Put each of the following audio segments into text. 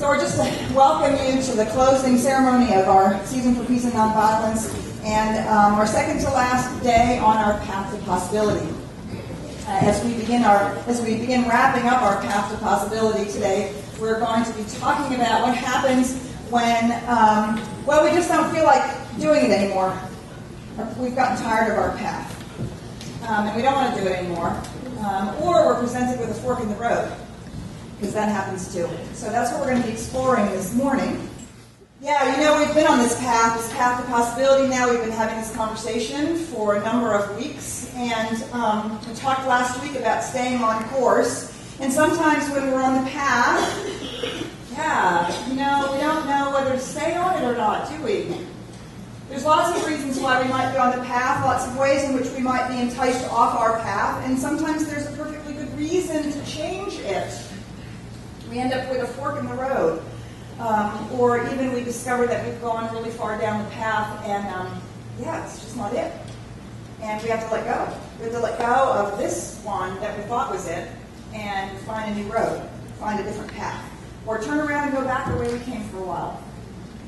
So we're just to welcome you to the closing ceremony of our Season for Peace and Nonviolence, and our second to last day on our path to possibility. As we begin wrapping up our path to possibility today, we're going to be talking about what happens when, we just don't feel like doing it anymore. We've gotten tired of our path, and we don't want to do it anymore. Or we're presented with a fork in the road, because that happens too. So that's what we're going to be exploring this morning. Yeah, we've been on this path to possibility now. We've been having this conversation for a number of weeks, and we talked last week about staying on course. And sometimes when we're on the path, we don't know whether to stay on it or not, do we? There's lots of reasons why we might be on the path, lots of ways in which we might be enticed off our path, and sometimes there's a perfectly good reason to change it. We end up with a fork in the road. Or even we discover that we've gone really far down the path and, it's just not it. And we have to let go. We have to let go of this one that we thought was it and find a new road, find a different path. Or turn around and go back the way we came for a while.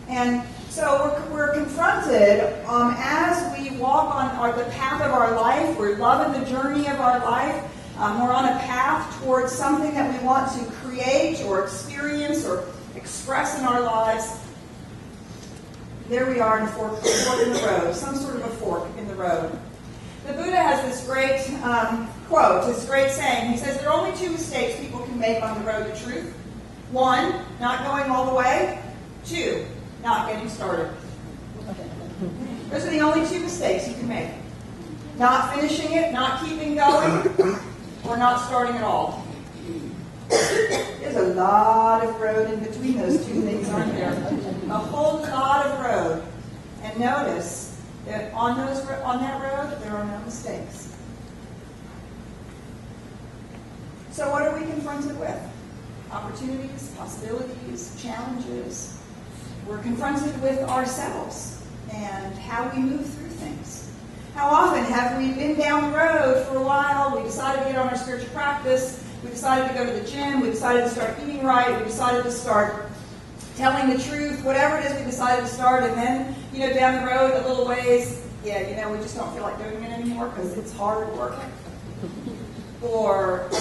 And so we're confronted as we walk on the path of our life. We're loving the journey of our life. We're on a path towards something that we want to create or experience or express in our lives. There we are in a fork in the road, some sort of a fork in the road. The Buddha has this great quote, this great saying. He says there are only two mistakes people can make on the road to truth. One, not going all the way. Two, not getting started. Those are the only two mistakes you can make. Not finishing it, not keeping going, or not starting at all. There's a lot of road in between those two things, aren't there? A whole lot of road. And notice that on that road, there are no mistakes. So what are we confronted with? Opportunities, possibilities, challenges. We're confronted with ourselves and how we move through things. How often have we been down the road for a while, we decided to get on our spiritual practice, we decided to go to the gym, we decided to start eating right, we decided to start telling the truth, whatever it is we decided to start, and then, down the road a little ways, we just don't feel like doing it anymore because it's hard work. Or, we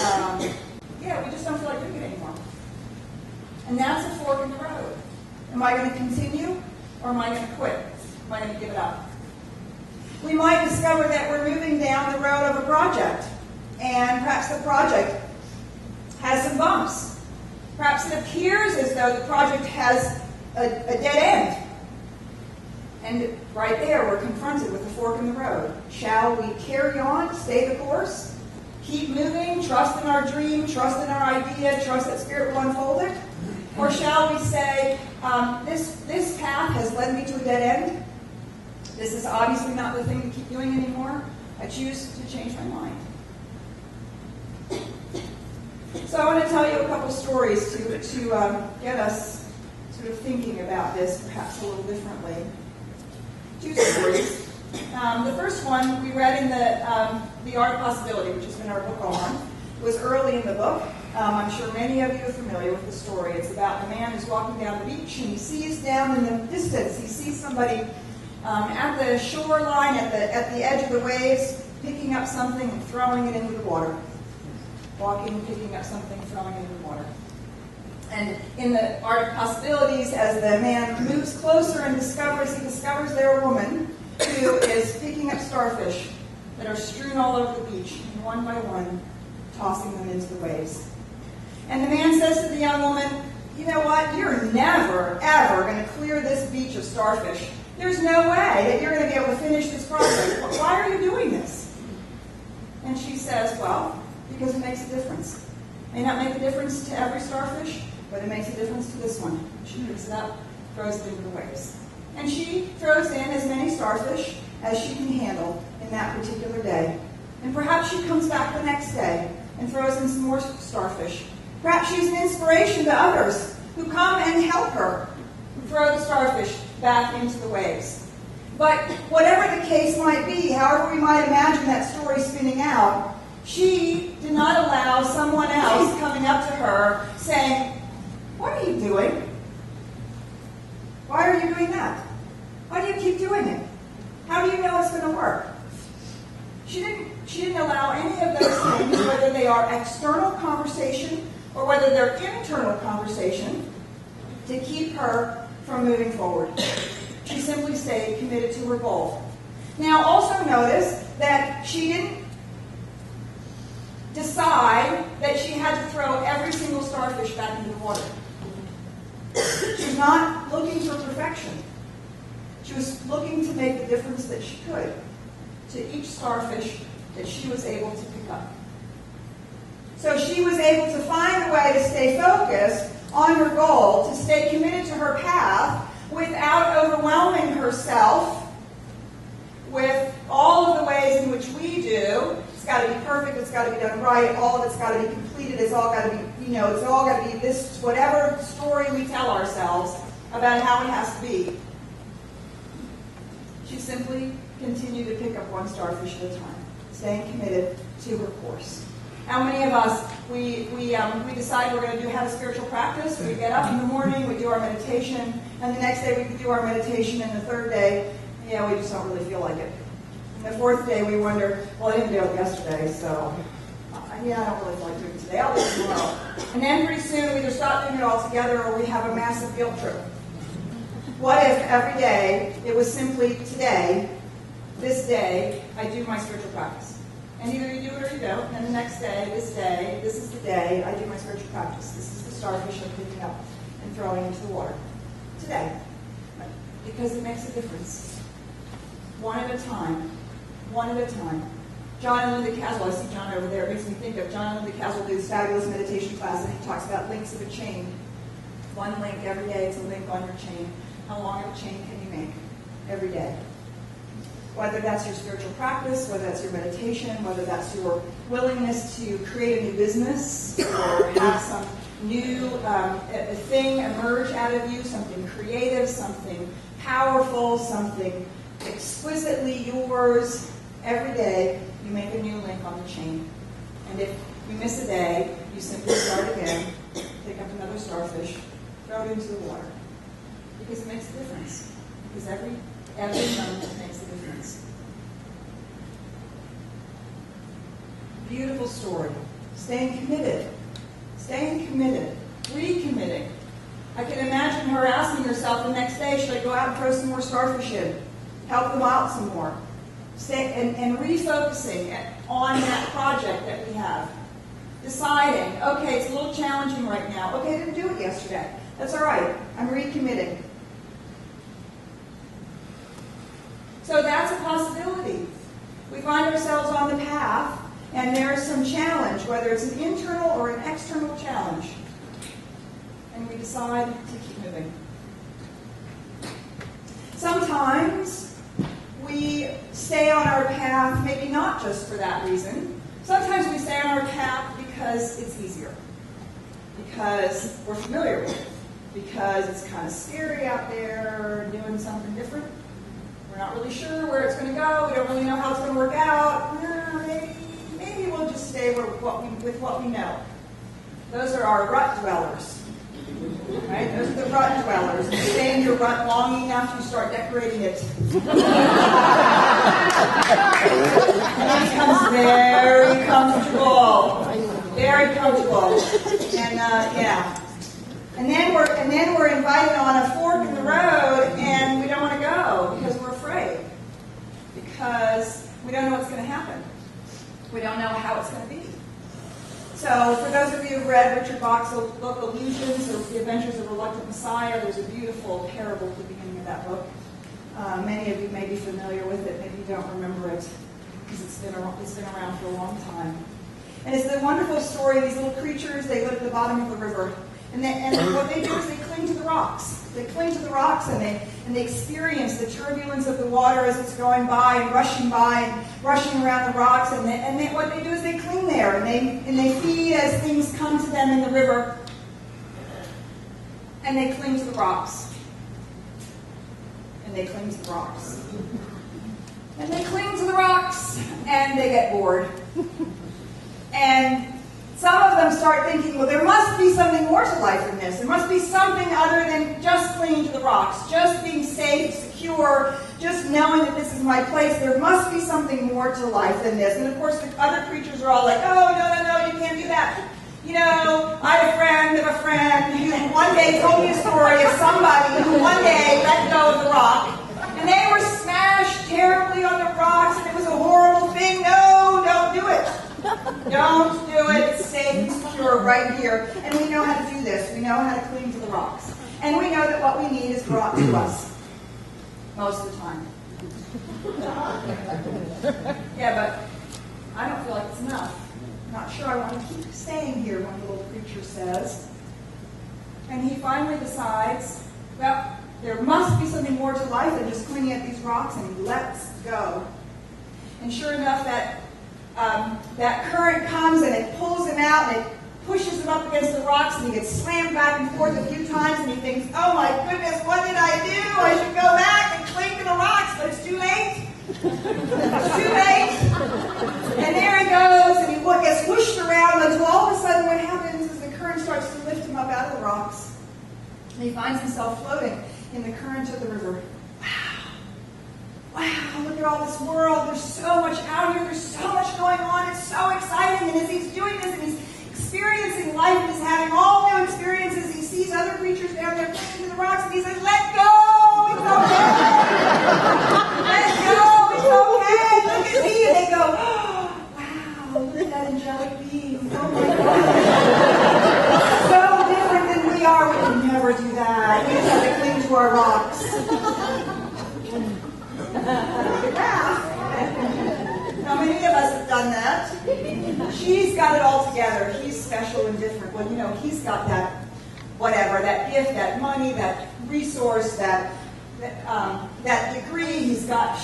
just don't feel like doing it anymore. And that's a fork in the road. Am I going to continue, or am I going to quit? Am I going to give it up? We might discover that we're moving down the road of a project, and perhaps the project has some bumps. Perhaps it appears as though the project has a dead end. And right there, we're confronted with a fork in the road. Shall we carry on, stay the course, keep moving, trust in our dream, trust in our idea, trust that Spirit will unfold it? Or shall we say, this path has led me to a dead end. This is obviously not the thing to keep doing anymore. I choose to change my mind. So I want to tell you a couple stories to get us sort of thinking about this perhaps a little differently. Two stories. The first one we read in the Art of Possibility, which has been our book on, was early in the book. I'm sure many of you are familiar with the story. It's about the man who's walking down the beach and he sees down in the distance, he sees somebody at the shoreline, at the edge of the waves, picking up something and throwing it into the water. Walking, picking up something, throwing it into the water. And in the Art of Possibilities, as the man moves closer and discovers there a woman who is picking up starfish that are strewn all over the beach, and one by one, tossing them into the waves. And the man says to the young woman, you know what, you're never, ever going to clear this beach of starfish. There's no way that you're going to be able to finish this project. Why are you doing this? And she says, well, because it makes a difference. It may not make a difference to every starfish, but it makes a difference to this one. She picks it up, throws it into the waves. And she throws in as many starfish as she can handle in that particular day. And perhaps she comes back the next day and throws in some more starfish. Perhaps she's an inspiration to others who come and help her throw the starfish back into the waves. But whatever the case might be, however we might imagine that story spinning out, she did not allow someone else coming up to her saying, "What are you doing? Why are you doing that? Why do you keep doing it? How do you know it's going to work?" She didn't allow any of those things, whether they are external conversation or whether they're internal conversation, to keep her from moving forward. She simply stayed committed to her goal. Now, also notice that she didn't decide that she had to throw every single starfish back into the water. She's not looking for perfection. She was looking to make the difference that she could to each starfish that she was able to pick up. So she was able to find a way to stay focused on her goal, to stay committed to her path without overwhelming herself with all of the ways in which we do. It's got to be perfect, it's got to be done right, all of it's got to be completed, it's all got to be, it's all got to be this, whatever story we tell ourselves about how it has to be. She simply continued to pick up one starfish at a time, staying committed to her course. How many of us, we decide we're going to have a spiritual practice, we get up in the morning, we do our meditation, and the next day we do our meditation, and the third day, we just don't really feel like it. And the fourth day we wonder, well, I didn't do it yesterday, so I don't really feel like doing it today, I'll do it tomorrow. And then pretty soon we either stop doing it altogether or we have a massive guilt trip. What if every day it was simply today, this day, I do my spiritual practice? And either you do it or you don't, and then the next day, this is the day I do my spiritual practice. This is the starfish I'm picking up and throwing into the water. Today. Because it makes a difference. One at a time. One at a time. John and Linda Caswell, I see John over there, it makes me think of John and Linda Caswell do this fabulous meditation class, and he talks about links of a chain. One link every day, it's a link on your chain. How long of a chain can you make every day? Whether that's your spiritual practice, whether that's your meditation, whether that's your willingness to create a new business or have some new thing emerge out of you, something creative, something powerful, something exquisitely yours. Every day you make a new link on the chain. And if you miss a day, you simply start again, pick up another starfish, throw it into the water. Because it makes a difference. Because every moment makes a difference. Beautiful story. Staying committed. Staying committed. Recommitting. I can imagine her asking herself the next day, should I go out and throw some more starfish in? Help them out some more. And refocusing on that project that we have. Deciding, okay, it's a little challenging right now. Okay, I didn't do it yesterday. That's all right. I'm recommitting. So that's a possibility. We find ourselves on the path, and there's some challenge, whether it's an internal or an external challenge. And we decide to keep moving. Sometimes we stay on our path, maybe not just for that reason. Sometimes we stay on our path because it's easier. Because we're familiar with it. Because it's kind of scary out there doing something different. We're not really sure where it's going to go. We don't really know how it's going to work out. Maybe we'll just stay with what we know. Those are our rut dwellers. Right? Those are the rut dwellers. You stay in your rut long enough, you start decorating it. And it becomes very comfortable. Very comfortable. And And then we're invited on a fork in the road, and we don't want to go because we're afraid. Because we don't know what's going to happen. We don't know how it's going to be. So for those of you who've read Richard Bach's book, Illusions, or The Adventures of a Reluctant Messiah, there's a beautiful parable at the beginning of that book. Many of you may be familiar with it, maybe you don't remember it, because it's been around for a long time. And it's the wonderful story of these little creatures. They live at the bottom of the river. And what they do is they cling to the rocks. They cling to the rocks, and they experience the turbulence of the water as it's going by and rushing around the rocks. And what they do is they cling there, and they feed as things come to them in the river. And they cling to the rocks. And they cling to the rocks. And they cling to the rocks, and they get bored. And some of them them start thinking, well, there must be something more to life than this. There must be something other than just clinging to the rocks, just being safe, secure, just knowing that this is my place. There must be something more to life than this. And of course, the other creatures are all like, oh, no, you can't do that. You know, I had a friend of a friend who one day told me a story of somebody who one day let go of the rock. And they were smashed terribly on the rocks, and it was a horrible thing. No, don't do it. Don't do it. It's safe and secure right here. And we know how to do this. We know how to cling to the rocks. And we know that what we need is brought to us most of the time. Yeah, but I don't feel like it's enough. I'm not sure I want to keep staying here, one little creature says. And he finally decides, well, there must be something more to life than just clinging at these rocks, and he lets go. And sure enough, that current comes and it pulls him out and it pushes him up against the rocks, and he gets slammed back and forth a few times, and he thinks, oh my goodness, what did I do? I should go back and cling to the rocks, but it's too late. It's too late. And there he goes, and he gets whooshed around until all of a sudden what happens is the current starts to lift him up out of the rocks. And he finds himself floating in the current of the river. Wow, look at all this world. There's so much out here. There's so much going on. It's so exciting. And as he's doing this and he's experiencing life and he's having all new experiences, he sees other creatures down there clinging to the rocks, and he says, let go! It's okay! Let go! It's okay! Look at me! And they go, oh, wow, look at that angelic being. Oh my God. So different than we are. We can never do that. We just have to cling to our rocks. How many of us have done that? She's got it all together. He's special and different. Well, you know, he's got that whatever, that gift, that money, that resource, that degree.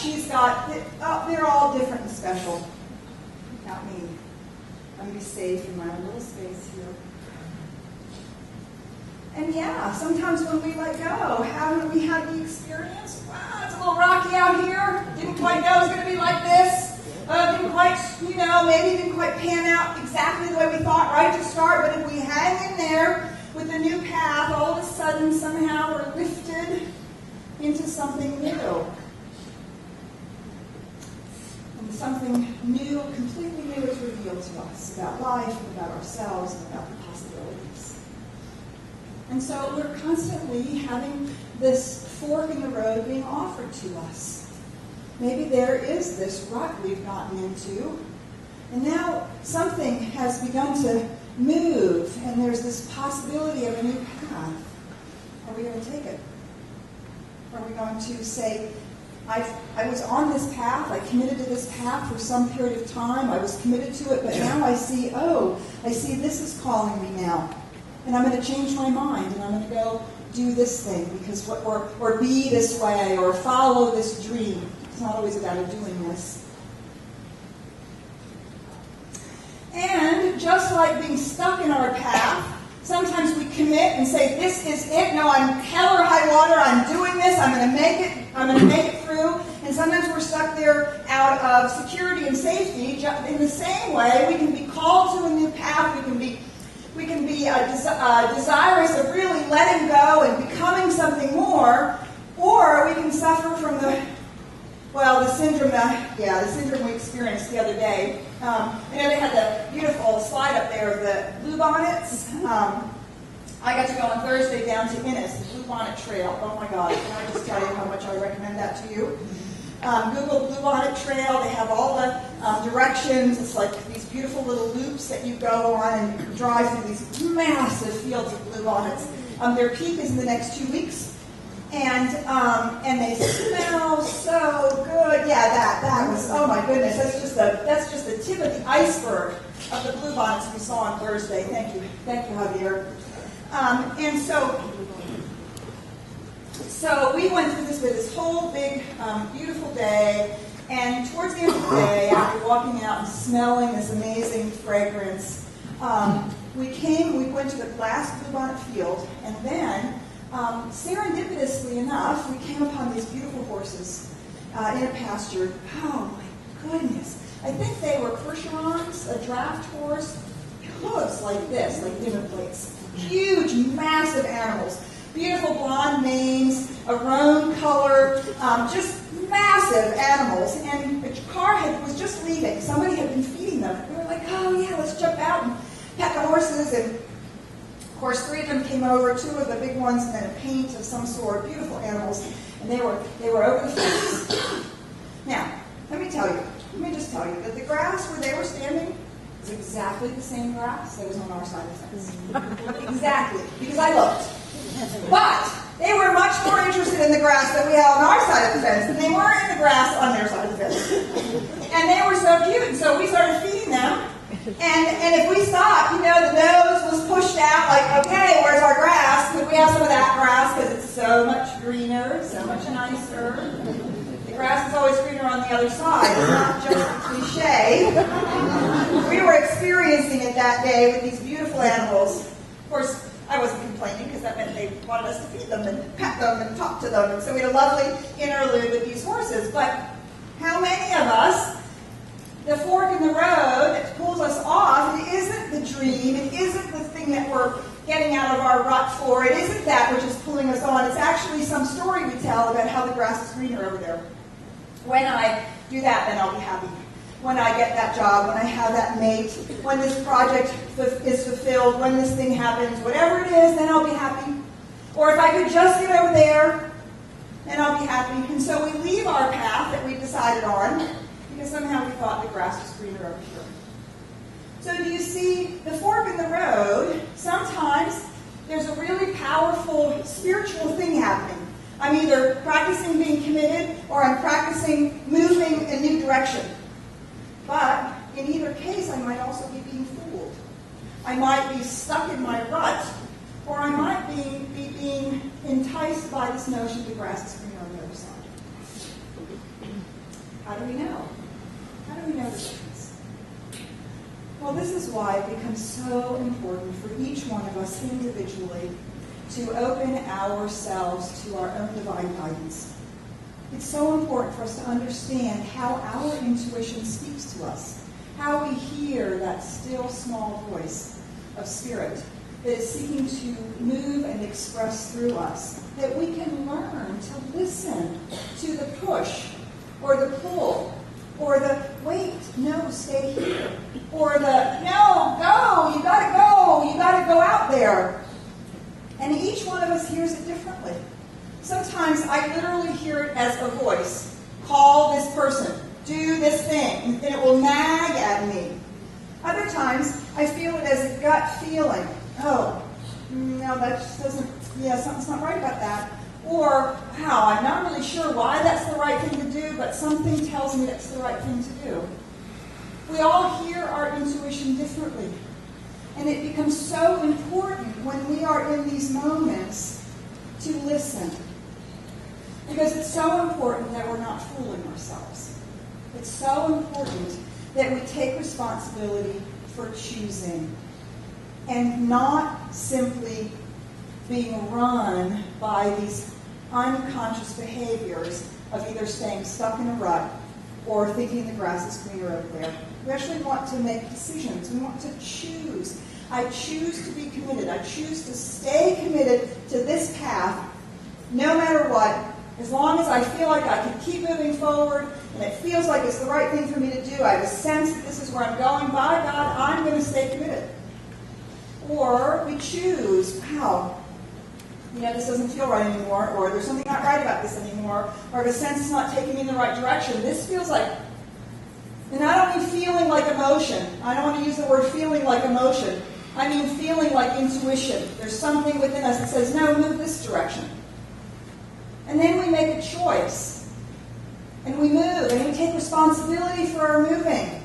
She's got. They're all different and special. Not me. I'm going to be safe in my own little space here. And yeah, sometimes when we let go, haven't we had the experience? Wow, it's a little rocky out here. Didn't quite know it was going to be like this. Didn't quite, maybe didn't quite pan out exactly the way we thought right to start. But if we hang in there with the new path, all of a sudden, somehow we're lifted into something new. And something new, completely new is revealed to us about life, and about ourselves, and about the possibilities. And so we're constantly having this fork in the road being offered to us. Maybe there is this rut we've gotten into, and now something has begun to move, and there's this possibility of a new path. Are we going to take it? Are we going to say, I was on this path, I committed to this path for some period of time, I was committed to it, but now I see this is calling me now. And I'm going to change my mind, and I'm going to go do this thing, because or be this way, or follow this dream. It's not always about doing this. And just like being stuck in our path, sometimes we commit and say, this is it. No, I'm hell or high water. I'm doing this. I'm going to make it. I'm going to make it through. And sometimes we're stuck there out of security and safety. In the same way, we can be called to a new path. We can be desirous of really letting go and becoming something more, or we can suffer from the syndrome we experienced the other day. I know they had the beautiful slide up there of the bluebonnets. I got to go on Thursday down to Innis, the Bluebonnet Trail. Oh my God, can I just tell you how much I recommend that to you? Google Bluebonnet Trail. They have all the directions. It's like these beautiful little loops that you go on and drive through these massive fields of bluebonnets. Their peak is in the next 2 weeks. And they smell so good. Yeah, that was, oh my goodness, that's just the tip of the iceberg of the bluebonnets we saw on Thursday. Thank you, Javier. And so we went through this whole big, beautiful day, and towards the end of the day, after walking out and smelling this amazing fragrance, we went to the last bluebonnet field, and then serendipitously enough, we came upon these beautiful horses in a pasture. Oh my goodness. I think they were Percherons, a draft horse, hooves like this, like dinner plates. Huge, massive animals. Beautiful blonde manes, a roan color, just massive animals. And the car was just leaving. Somebody had been feeding them. We were like, oh yeah, let's jump out and pet the horses. And of course, 3 of them came over, 2 of the big ones, and then a paint of some sort, beautiful animals. And they were over the fence. Now, let me just tell you that the grass where they were standing was exactly the same grass that was on our side of the fence. Exactly, because I looked. But they were much more interested in the grass that we had on our side of the fence than they were in the grass on their side of the fence. And they were so cute, and so we started feeding them. And if we stopped, the nose was pushed out like, okay, where's our grass? Could we have some of that grass? Because it's so much greener, so much nicer. The grass is always greener on the other side. It's not just a cliche. We were experiencing it that day with these beautiful animals. Of course, I wasn't complaining because that meant they wanted us to feed them and pet them and talk to them. And so we had a lovely interlude with these horses. But how many of us, the fork in the road that pulls us off, it isn't the dream, it isn't the thing that we're getting out of our rut for, it isn't that which is pulling us on, it's actually some story we tell about how the grass is greener over there. When I do that, then I'll be happy. When I get that job, when I have that mate, when this project is fulfilled, when this thing happens, whatever it is, then I'll be happy. Or if I could just get over there, then I'll be happy. And so we leave our path that we decided on, because somehow we thought the grass was greener over here. So do you see the fork in the road? Sometimes there's a really powerful spiritual thing happening. I'm either practicing being committed or I'm practicing moving in a new direction. But in either case, I might also be being fooled. I might be stuck in my rut, or I might be being enticed by this notion the grass is greener on the other side. How do we know? How do we know the difference? Well, this is why it becomes so important for each one of us individually to open ourselves to our own divine guidance. It's so important for us to understand how our intuition speaks to us, how we hear that still small voice of spirit that is seeking to move and express through us, that we can learn to listen to the push or the pull or the wait, no, stay here, or the no, go, you gotta go out there. And each one of us hears it differently. Sometimes I literally hear it as a voice. Call this person. Do this thing. And it will nag at me. Other times I feel it as a gut feeling. Oh, no, that just doesn't, something's not right about that. Or, wow, I'm not really sure why that's the right thing to do, but something tells me that's the right thing to do. We all hear our intuition differently. And it becomes so important when we are in these moments to listen. Because it's so important that we're not fooling ourselves. It's so important that we take responsibility for choosing and not simply being run by these unconscious behaviors of either staying stuck in a rut or thinking the grass is greener over there. We actually want to make decisions. We want to choose. I choose to be committed. I choose to stay committed to this path no matter what, as long as I feel like I can keep moving forward and it feels like it's the right thing for me to do. I have a sense that this is where I'm going. By God, I'm going to stay committed. Or we choose, wow, this doesn't feel right anymore, or there's something not right about this anymore, or the sense is not taking me in the right direction. This feels like, and I don't mean feeling like emotion. I don't want to use the word feeling like emotion. I mean feeling like intuition. There's something within us that says, no, move this direction. And then we make a choice. And we move, and we take responsibility for our moving.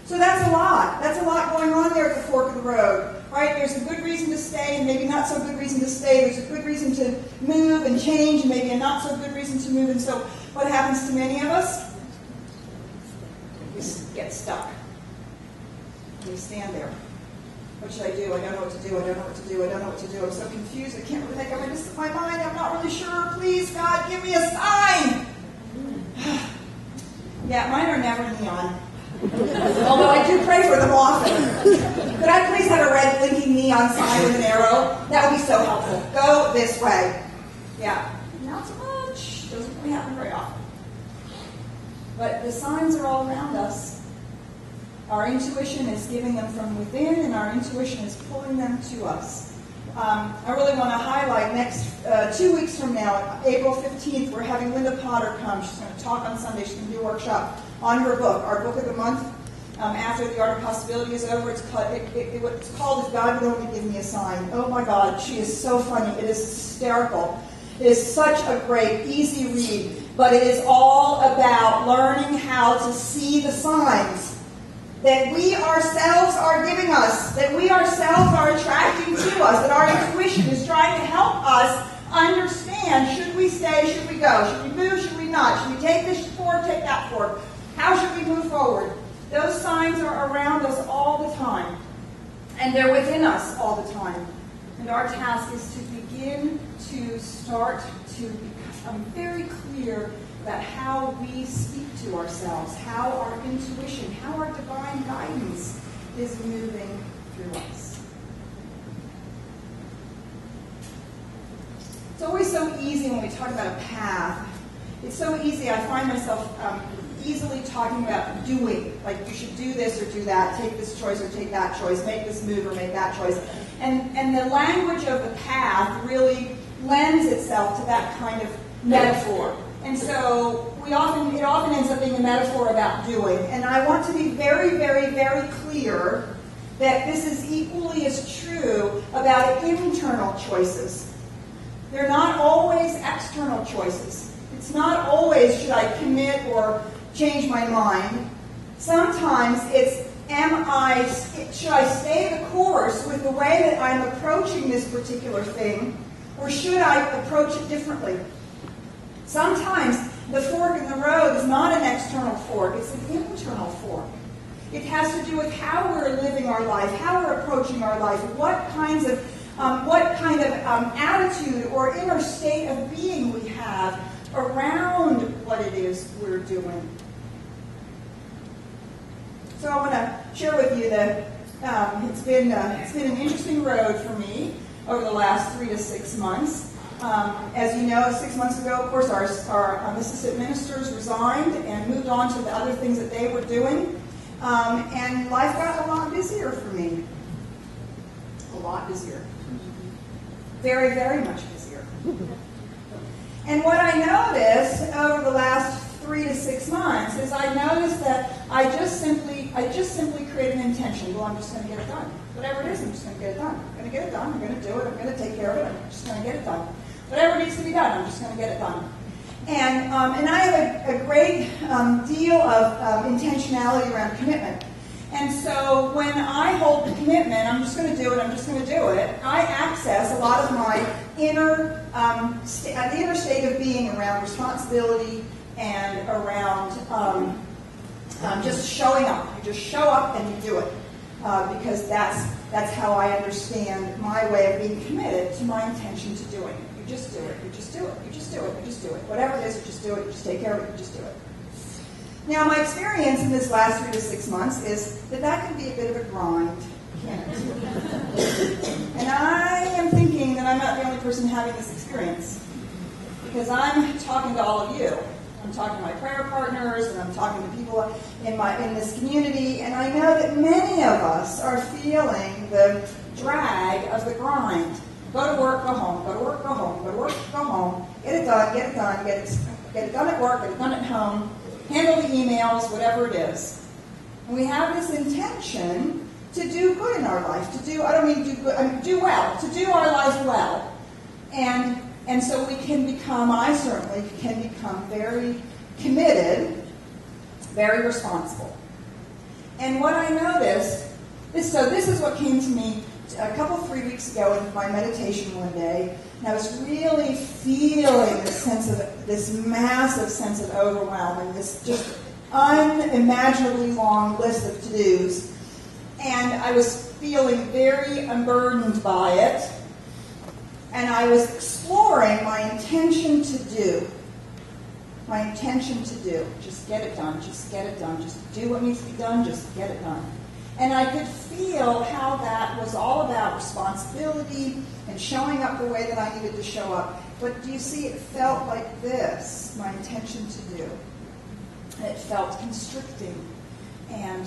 So that's a lot. That's a lot going on there at the fork of the road. Right? There's a good reason to stay and maybe not so good reason to stay. There's a good reason to move and change and maybe a not so good reason to move. And so what happens to many of us? We get stuck. We stand there. What should I do? I don't know what to do. I don't know what to do. I don't know what to do. I'm so confused. I can't really make up my mind. I'm not really sure. Please, God, give me a sign. Yeah, mine are never neon. Although I do pray for them often. Could I please have a red blinking neon sign with an arrow? That would be so helpful. Go this way. Yeah. Not so much. Doesn't really happen very often. But the signs are all around us. Our intuition is giving them from within, and our intuition is pulling them to us. I really want to highlight next 2 weeks from now, April 15th, we're having Linda Potter come. She's going to talk on Sunday. She's going to do a workshop on her book, our book of the month. After The Art of Possibility is over, what's called If God Would Only Give Me a Sign. Oh my God, she is so funny. It is hysterical. It is such a great, easy read, but it is all about learning how to see the signs that we ourselves are giving us, that we ourselves are attracting to us, that our intuition is trying to help us understand, should we stay, should we go, should we move, should we not, should we take this forward, take that forward, how should we move forward? Those signs are around us all the time, and they're within us all the time. And our task is to begin to start to become very clear about how we speak to ourselves, how our intuition, how our divine guidance is moving through us. It's always so easy when we talk about a path. It's so easy, I find myself easily talking about doing, like you should do this or do that, take this choice or take that choice, make this move or make that choice. And the language of the path really lends itself to that kind of metaphor. And so it often ends up being a metaphor about doing. And I want to be very, very, very clear that this is equally as true about internal choices. They're not always external choices. It's not always should I commit or change my mind. Sometimes it's should I stay the course with the way that I'm approaching this particular thing, or should I approach it differently? Sometimes the fork in the road is not an external fork, it's an internal fork. It has to do with how we're living our life, how we're approaching our life, what kind of attitude or inner state of being we have around what it is we're doing. So I want to share with you that it's been an interesting road for me over the last 3 to 6 months. As you know, 6 months ago, of course, our assistant ministers resigned and moved on to the other things that they were doing. And life got a lot busier for me. A lot busier. Very, very much busier. And what I noticed over the last 3 to 6 months is I noticed that I just simply create an intention. Well, I'm just going to get it done. Whatever it is, I'm just going to get it done. I'm going to get it done. I'm going to do it. I'm going to take care of it. I'm just going to get it done. Whatever needs to be done, I'm just going to get it done. And I have a great deal of intentionality around commitment. And so when I hold the commitment, I'm just going to do it, I'm just going to do it, I access a lot of my inner state of being around responsibility and around just showing up. You just show up and you do it. Because that's how I understand my way of being committed to my intention to doing it. You just do it, you just do it, you just do it, you just do it. Whatever it is, you just do it, you just take care of it, you just do it. Now, my experience in this last 3 to 6 months is that can be a bit of a grind, can't it? And I am thinking that I'm not the only person having this experience. Because I'm talking to all of you. I'm talking to my prayer partners, and I'm talking to people in this community, and I know that many of us are feeling the drag of the grind. Go to work, go home, go to work, go home, go to work, go home, get it done, get it done, get it done at work, get it done at home, handle the emails, whatever it is. And we have this intention to do good in our life, do well, to do our life well. And so we can become, I certainly can become very committed, very responsible. And what I noticed, this is what came to me a couple, 3 weeks ago in my meditation one day, and I was really feeling this massive sense of overwhelm and this just unimaginably long list of to-dos. And I was feeling very unburdened by it. And I was exploring my intention to do. my intention to do. Just get it done, just get it done, just do what needs to be done, just get it done. And I could feel how that was all about responsibility and showing up the way that I needed to show up. But do you see, it felt like this, my intention to do. It felt constricting. And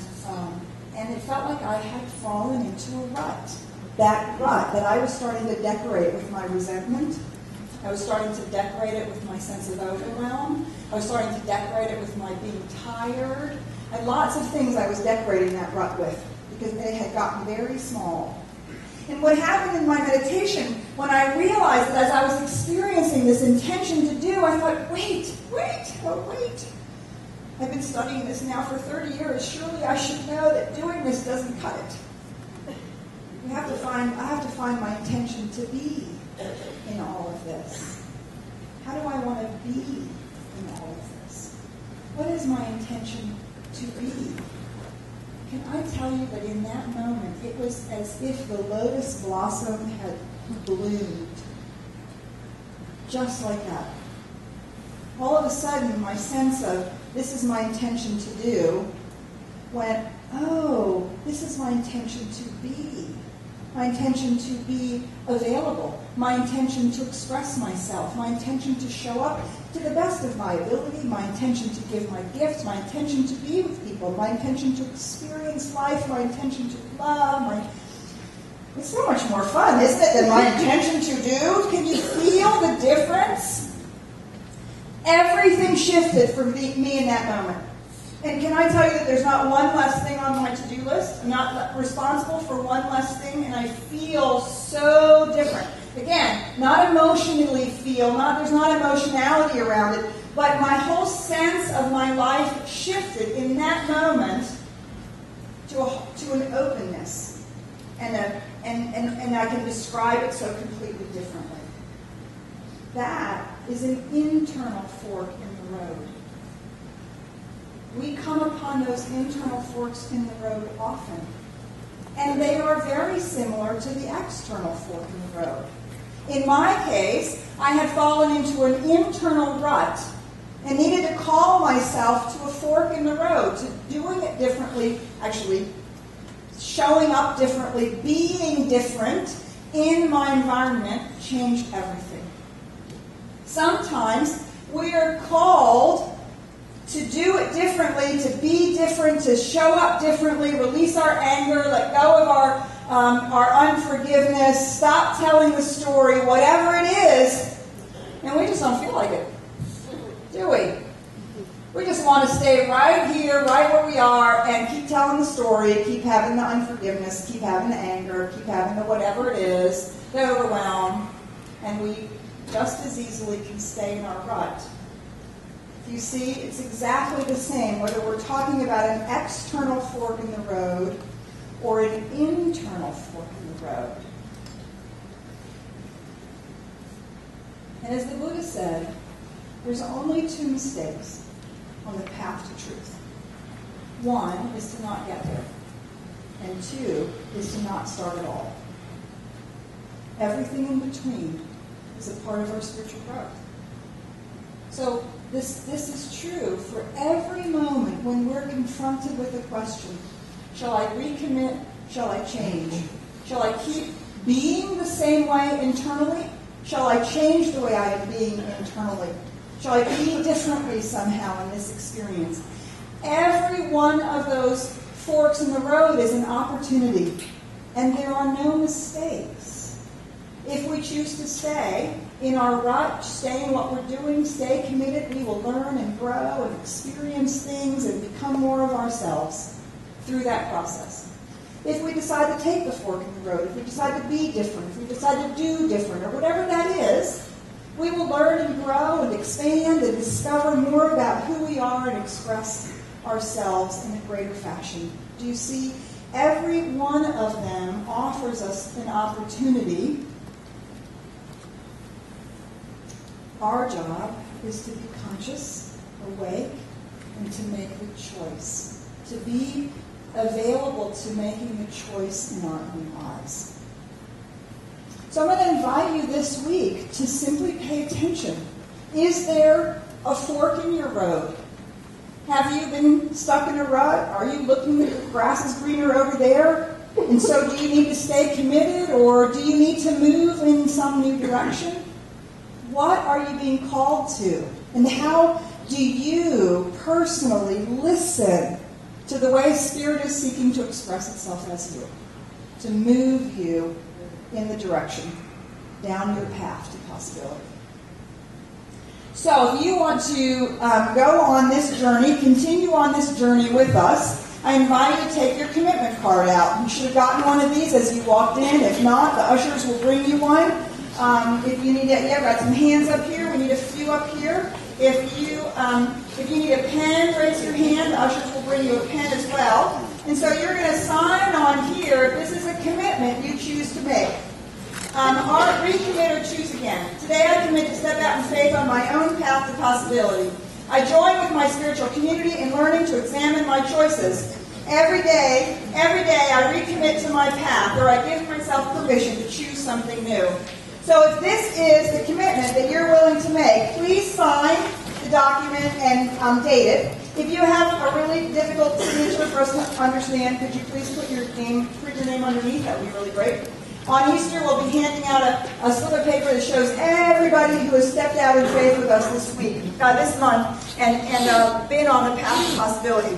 it felt like I had fallen into a rut. That rut that I was starting to decorate with my resentment. I was starting to decorate it with my sense of overwhelm. I was starting to decorate it with my being tired. And lots of things I was decorating that rut with because they had gotten very small. And what happened in my meditation, when I realized that as I was experiencing this intention to do, I thought, wait. I've been studying this now for 30 years. Surely I should know that doing this doesn't cut it. I have to find my intention to be in all of this. How do I want to be in all of this? What is my intention to be? Can I tell you that in that moment, it was as if the lotus blossom had bloomed. Just like that. All of a sudden, my sense of, this is my intention to do, went, oh, this is my intention to be. My intention to be available. My intention to express myself. My intention to show up to the best of my ability. My intention to give my gifts. My intention to be with people. My intention to experience life. My intention to love. It's so much more fun, isn't it, than my intention to do? Can you feel the difference? Everything shifted for me in that moment. And can I tell you that there's not one less thing on my to-do list? I'm not responsible for one less thing, and I feel so different. Again, not emotionally there's not emotionality around it, but my whole sense of my life shifted in that moment to an openness. And I can describe it so completely differently. That is an internal fork in the road. We come upon those internal forks in the road often. And they are very similar to the external fork in the road. In my case, I had fallen into an internal rut and needed to call myself to a fork in the road, to doing it differently, actually showing up differently, being different in my environment changed everything. Sometimes we are called to do it differently, to be different, to show up differently, release our anger, let go of our unforgiveness, stop telling the story, whatever it is, and we just don't feel like it, do we? We just want to stay right here, right where we are, and keep telling the story, keep having the unforgiveness, keep having the anger, keep having the whatever it is, the overwhelm, and we just as easily can stay in our rut. You see, it's exactly the same, whether we're talking about an external fork in the road or an internal fork in the road. And as the Buddha said, there's only two mistakes on the path to truth. One is to not get there, and two is to not start at all. Everything in between is a part of our spiritual growth. So this is true for every moment when we're confronted with a question. Shall I recommit? Shall I change? Shall I keep being the same way internally? Shall I change the way I am being internally? Shall I be differently somehow in this experience? Every one of those forks in the road is an opportunity, and there are no mistakes. If we choose to stay in our rut, stay in what we're doing, stay committed, we will learn and grow and experience things and become more of ourselves through that process. If we decide to take the fork in the road, if we decide to be different, if we decide to do different, or whatever that is, we will learn and grow and expand and discover more about who we are and express ourselves in a greater fashion. Do you see? Every one of them offers us an opportunity. Our job is to be conscious, awake, and to make the choice. To be available to making the choice in our own lives. So I'm going to invite you this week to simply pay attention. Is there a fork in your road? Have you been stuck in a rut? Are you looking that the grass is greener over there? And so do you need to stay committed, or do you need to move in some new direction? What are you being called to? And how do you personally listen to the way Spirit is seeking to express itself as you, to move you in the direction, down your path to possibility? So if you want to go on this journey, continue on this journey with us, I invite you to take your commitment card out. You should have gotten one of these as you walked in. If not, the ushers will bring you one. If you need it, yeah, got some hands up here. We need a few up here. If you need a pen, raise your hand. The ushers will bring you a pen as well. And so you're going to sign on here if this is a commitment you choose to make. Recommit or choose again. Today I commit to step out in faith on my own path to possibility. I join with my spiritual community in learning to examine my choices. Every day I recommit to my path, or I give myself permission to choose something new. So if this is the commitment that you're willing to make, please sign the document and date it. If you have a really difficult signature for us to understand, could you please put your name underneath? That would be really great. On Easter, we'll be handing out a slip of paper that shows everybody who has stepped out in faith with us this month, and been on the path to possibility.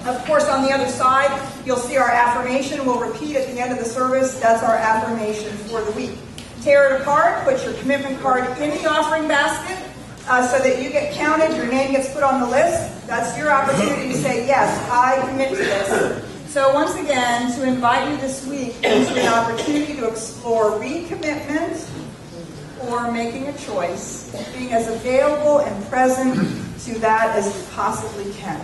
Of course, on the other side, you'll see our affirmation. We'll repeat at the end of the service. That's our affirmation for the week. Tear it apart. Put your commitment card in the offering basket so that you get counted. Your name gets put on the list. That's your opportunity to say, yes, I commit to this. So once again, to invite you this week into an opportunity to explore recommitment or making a choice, being as available and present to that as you possibly can.